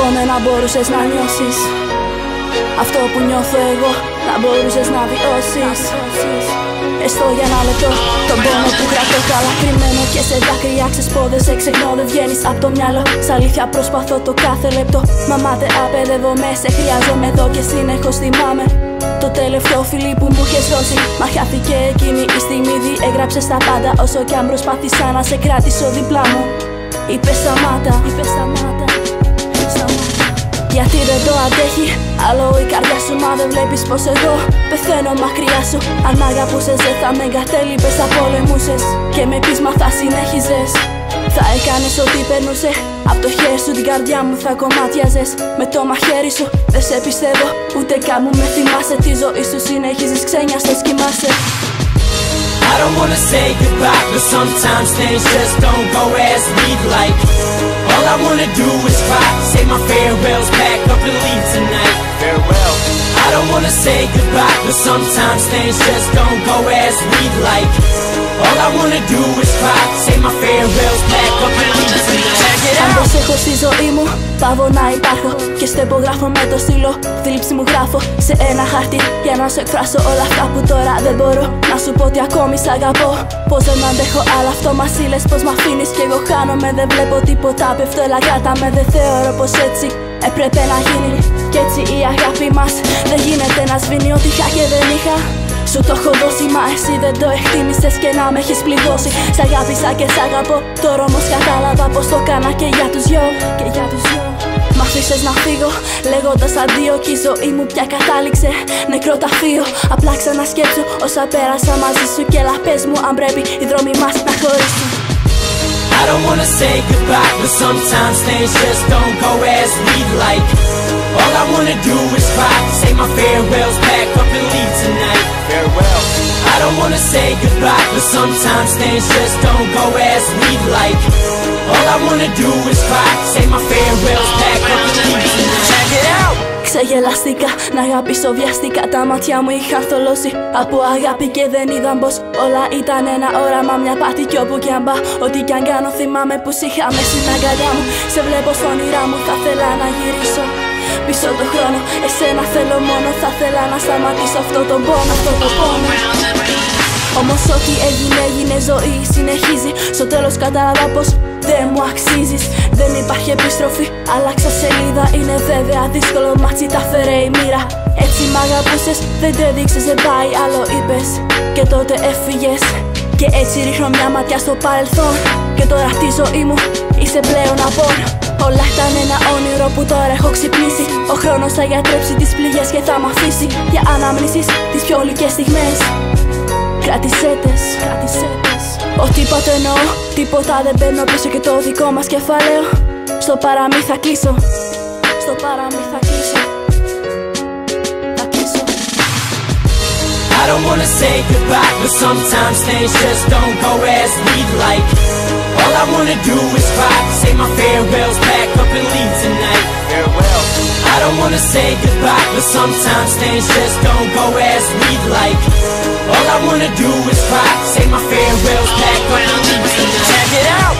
Εύχομαι να μπορούσες να νιώσεις αυτό που νιώθω εγώ, να μπορούσες να βιώσεις έστω για ένα λεπτό τον πόνο που κρατώ καλά κρυμμένο και σε δάκρυα ξεσπόδες. Σε ξεχνώ, δεν βγαίνεις απ' το μυαλό. Σ' αλήθεια προσπαθώ το κάθε λεπτό. Μαμάτε απαιδεύομαι, σε χρειάζομαι εδώ και συνεχώς θυμάμαι το τελευταίο φιλί που μου είχες δώσει. Μα χάθηκε εκείνη η στιγμή, διέγραψες τα πάντα. Όσο κι αν προσπάθησα να σε κρατήσω δίπλα μου, είπες σταμάτα. Γιατί δεν το αντέχει άλλο η καρδιά σου, μα δεν βλέπεις πως εγώ πεθαίνω μακριά σου. Αν μ' αγαπούσες δεν θα με εγκατέλειπες, θα πολεμούσες και με πείσμα θα συνέχιζες. Θα έκανες ό,τι περνούσε απ' το χέρι σου, την καρδιά μου θα κομμάτιαζες με το μαχαίρι σου. Δεν σε πιστεύω ούτε καν μου με θυμάσαι, τη ζωή σου συνεχίζεις ξένια στο κοιμάσαι. I don't wanna say goodbye, but sometimes things just don't go as we'd like. All I wanna do is cry, say my farewells, pack up and leave tonight. Farewell. I don't wanna say goodbye, but sometimes things just don't go as we'd like. All I wanna do is cry, say my farewells, pack up and leave tonight. Check it out. Αν προσέχω στη ζωή μου, πάω να υπάρχω και στο υπογράφω με το στυλό. Θλίψη μου γράφω σε ένα χαρτί για να σου εκφράσω όλα αυτά που τώρα δεν μπορώ. Να σου πω ότι ακόμη σ' αγαπώ. Πως δεν αντέχω άλλο αυτό, μας λες πως μ' αφήνεις κι εγώ χάνομαι. Δεν βλέπω τίποτα, πέφτω, έλα κράτα με. Δεν θεωρώ πως έτσι έπρεπε να γίνει. Κι έτσι η αγάπη μας δεν γίνεται να σβήνει. Ό,τι είχα και δεν είχα σου το έχω δώσει, μα εσύ δεν το εκτίμησες και να με έχεις πληγώσει. Σ' αγάπησα και σ' αγαπώ, τώρα όμως κατάλαβα πως το κάνα και για τους δυο. Μ' αφήσες να φύγω λέγοντας αντίο κι η ζωή μου πια κατάληξε νεκροταφείο. Απλά ξανασκέψου όσα πέρασα μαζί σου και έλα πες μου αν πρέπει οι δρόμοι μας να χωρίσουν. I don't wanna say goodbye, but sometimes things just don't go as we'd like. All I wanna do is cry, say my farewells, pack up and leave tonight. Farewell. I don't wanna say goodbye, but sometimes things just don't go as we'd like. All I wanna do is cry, say my farewells, pack up and leave tonight. Check it out. Ξεγελαστικά, να αγαπήσω βιαστικά. Τα μάτια μου είχαν θολώσει από αγάπη και δεν είδαν πως όλα ήταν ένα όραμα. Μια πάτη κι όπου κι αν πάω, ό,τι κι αν κάνω θυμάμαι πως είχαμε στην αγκαλιά μου. Σε βλέπω στα όνειρά μου, θα θέλα να γυρίσω πίσω το χρόνο. Εσένα θέλω μόνο, θα θέλα να σταματήσω αυτό το πόνο, Όμως ό,τι έγινε ζωή συνεχίζει. Στο τέλος κατάλαβα πως δεν μου αξίζεις. Δεν υπάρχει επιστροφή, άλλαξα σελίδα. Είναι βέβαια δύσκολο, μάτσι τα φέρε η μοίρα. Έτσι μ' αγαπούσες, δεν το έδειξες, δεν πάει άλλο είπες και τότε έφυγες. Και έτσι ρίχνω μια ματιά στο παρελθόν και τώρα τη ζωή μου είσαι πλέον απόν. Όλα ήταν ένα όνειρο που τώρα έχω ξυπνήσει. Ο χρόνος θα γιατρέψει τις πληγές και θα μ' αφήσει για αναμνήσεις τις πιο γλυκές στιγμές. Κράτησέ τες. Οτιδήποτε εννοώ, τίποτα δεν παίρνω πίσω και το δικό μας κεφάλαιο στο παραμύθι θα κλείσω. I don't wanna say goodbye, but sometimes things just don't go as we'd like. All I wanna do is cry, say my farewells, pack up and leave tonight. Farewell. I don't wanna say goodbye, but sometimes things just don't go as we'd like. All I wanna do is cry, say my farewells, pack up and leave tonight. Check it out.